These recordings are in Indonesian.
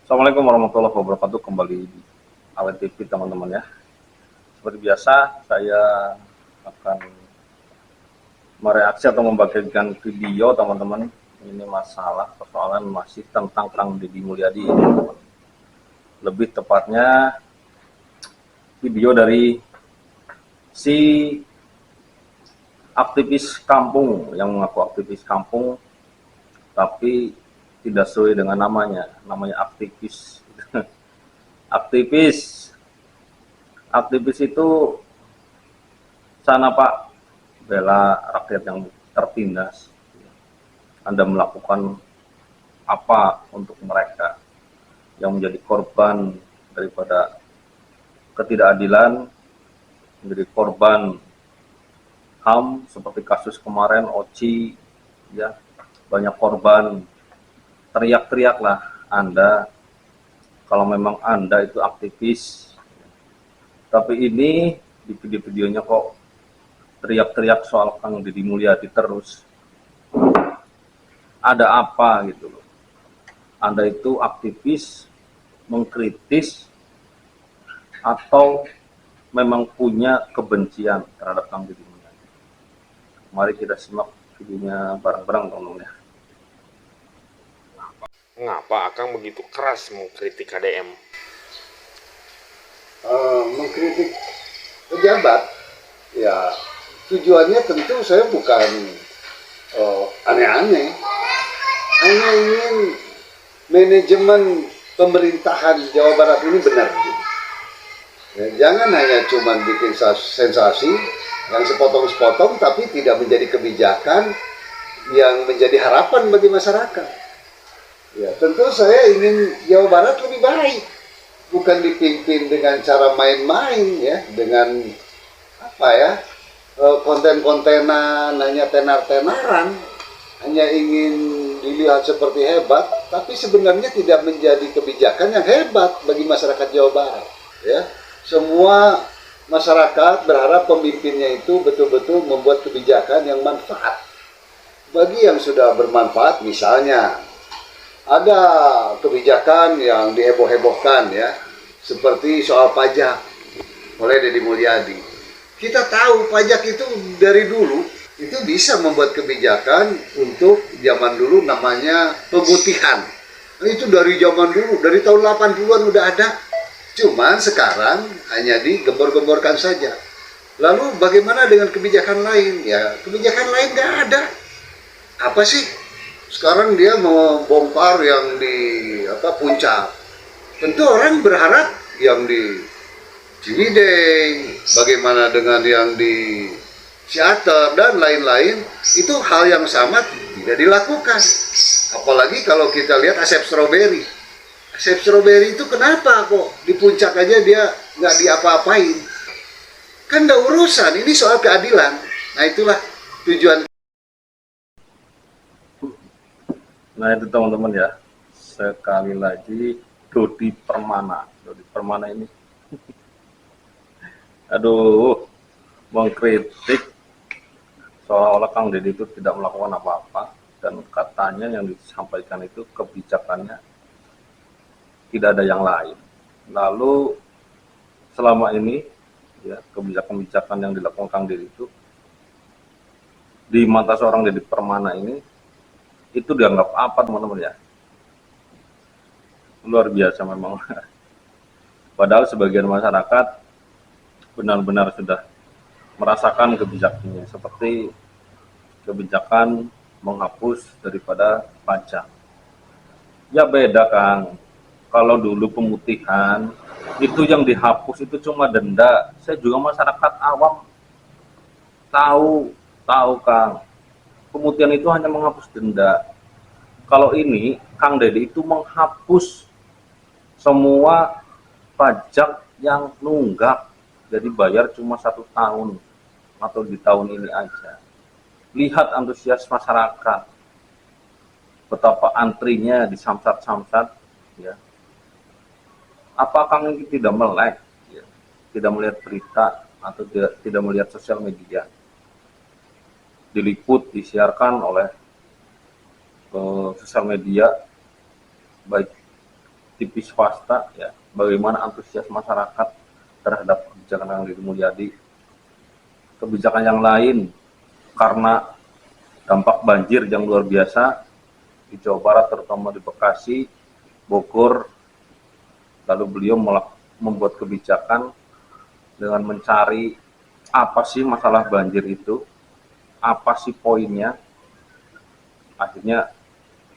Assalamualaikum warahmatullahi wabarakatuh. Kembali di Awet TV teman-teman ya. Seperti biasa saya akan mereaksi atau membagikan video teman-teman. Ini masalah persoalan masih tentang Kang Deddy Mulyadi teman-teman. Lebih tepatnya video dari si aktivis kampung yang mengaku aktivis kampung tapi tidak sesuai dengan namanya aktivis. aktivis aktivis itu sana Pak, bela rakyat yang tertindas. Anda melakukan apa untuk mereka yang menjadi korban daripada ketidakadilan, menjadi korban HAM seperti kasus kemarin Oci ya, banyak korban. Teriak-teriaklah Anda kalau memang Anda itu aktivis. Tapi ini di video-videonya kok teriak-teriak soal Kang Deddy Mulyadi terus. Ada apa gitu loh. Anda itu aktivis, mengkritis, atau memang punya kebencian terhadap Kang Deddy Mulyadi. Mari kita simak videonya bareng-bareng teman-teman ya. Ngapa Akang begitu keras mengkritik KDM? Mengkritik pejabat, ya tujuannya tentu saya bukan aneh-aneh, hanya ingin manajemen pemerintahan Jawa Barat ini benar. Ya, jangan hanya cuma bikin sensasi yang sepotong-sepotong tapi tidak menjadi kebijakan yang menjadi harapan bagi masyarakat. Ya, tentu saya ingin Jawa Barat lebih baik, bukan dipimpin dengan cara main-main ya, dengan apa ya, konten-kontenan, hanya tenar-tenaran, hanya ingin dilihat seperti hebat, tapi sebenarnya tidak menjadi kebijakan yang hebat bagi masyarakat Jawa Barat. Ya, semua masyarakat berharap pemimpinnya itu betul-betul membuat kebijakan yang manfaat. Bagi yang sudah bermanfaat, misalnya ada kebijakan yang diheboh-hebohkan ya, seperti soal pajak oleh Deddy Mulyadi. Kita tahu pajak itu dari dulu itu bisa membuat kebijakan untuk zaman dulu namanya pemutihan. Itu dari zaman dulu, dari tahun 80-an udah ada. Cuman sekarang hanya digembor-gemborkan saja. Lalu bagaimana dengan kebijakan lain? Ya, kebijakan lain nggak ada. Apa sih? Sekarang dia mau bongkar yang di Puncak. Tentu orang berharap yang di Ciwidey, bagaimana dengan yang di Ciater dan lain-lain, itu hal yang sama tidak dilakukan. Apalagi kalau kita lihat Asep Strawberry. Asep Strawberry itu kenapa kok di Puncak aja dia nggak diapa-apain? Kan ada urusan, ini soal keadilan. Nah itulah tujuan. Nah itu teman-teman ya, sekali lagi Dodi Permana ini aduh, mengkritik seolah-olah Kang Deddy itu tidak melakukan apa-apa, dan katanya yang disampaikan itu kebijakannya tidak ada yang lain. Lalu selama ini ya, kebijakan-kebijakan yang dilakukan Kang Deddy itu di mata seorang Dodi Permana ini itu dianggap apa teman-teman ya? Luar biasa memang. Padahal sebagian masyarakat benar-benar sudah merasakan kebijakannya, seperti kebijakan menghapus daripada pajak. Ya beda Kang, kalau dulu pemutihan itu yang dihapus itu cuma denda. Saya juga masyarakat awam tahu Kang, pemutihan itu hanya menghapus denda. Kalau ini Kang Deddy itu menghapus semua pajak yang nunggak, jadi bayar cuma 1 tahun atau di tahun ini aja. Lihat antusias masyarakat, betapa antrinya di samsat-samsat ya. Apa Kang ini tidak melek ya, tidak melihat berita atau tidak melihat sosial media, diliput, disiarkan oleh sosial media, baik TV swasta ya, bagaimana antusias masyarakat terhadap kebijakan Kang Deddy Mulyadi. Kebijakan yang lain karena dampak banjir yang luar biasa di Jawa Barat, terutama di Bekasi, Bogor, lalu beliau membuat kebijakan dengan mencari apa sih masalah banjir itu, apa sih poinnya. Akhirnya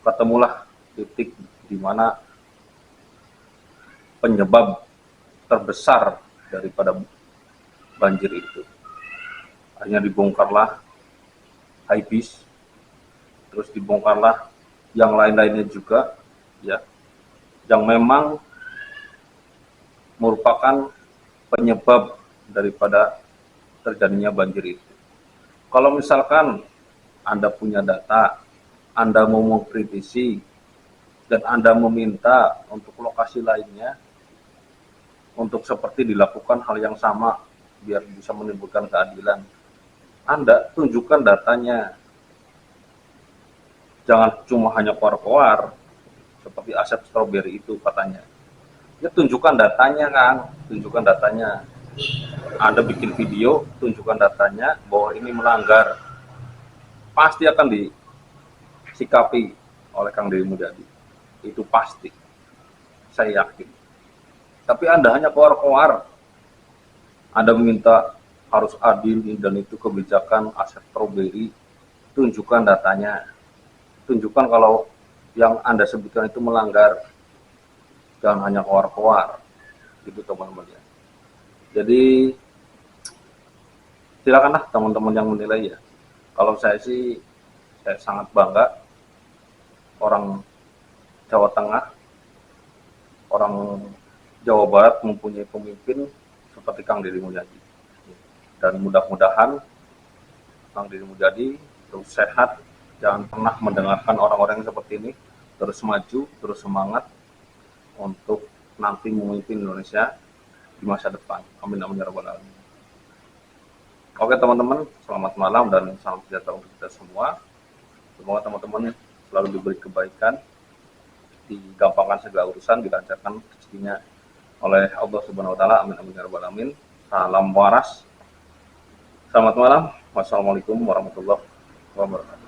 ketemulah titik di mana penyebab terbesar daripada banjir itu. Akhirnya dibongkarlah Haibis, terus dibongkarlah yang lain-lainnya juga, ya, yang memang merupakan penyebab daripada terjadinya banjir itu. Kalau misalkan Anda punya data, Anda mau mengkritisi, dan Anda meminta untuk lokasi lainnya, untuk seperti dilakukan hal yang sama, biar bisa menimbulkan keadilan, Anda tunjukkan datanya. Jangan cuma hanya koar-koar, seperti aset stroberi itu katanya. Ya tunjukkan datanya, Kang, tunjukkan datanya. Anda bikin video, tunjukkan datanya bahwa ini melanggar. Pasti akan disikapi oleh Kang Deddy Mulyadi. Itu pasti. Saya yakin. Tapi Anda hanya koar-koar. Anda meminta harus adil dan itu kebijakan aset stroberi. Tunjukkan datanya. Tunjukkan kalau yang Anda sebutkan itu melanggar. Jangan hanya koar-koar. Itu teman-teman ya. Jadi silakanlah teman-teman yang menilai ya. Kalau saya sih, saya sangat bangga orang Jawa Tengah, orang Jawa Barat mempunyai pemimpin seperti Kang Deddy Mulyadi. Dan mudah-mudahan Kang Deddy Mulyadi terus sehat, jangan pernah mendengarkan orang-orang yang seperti ini, terus maju, terus semangat untuk nanti memimpin Indonesia di masa depan. Amin amin ya rabbal alamin. Oke teman-teman, selamat malam dan salam sejahtera untuk kita semua. Semoga teman-teman selalu diberi kebaikan, digampangkan segala urusan, dilancarkan rezekinya oleh Allah Subhanahu wa taala. Amin amin ya rabbal alamin. Salam waras. Selamat malam. Wassalamualaikum warahmatullahi wabarakatuh.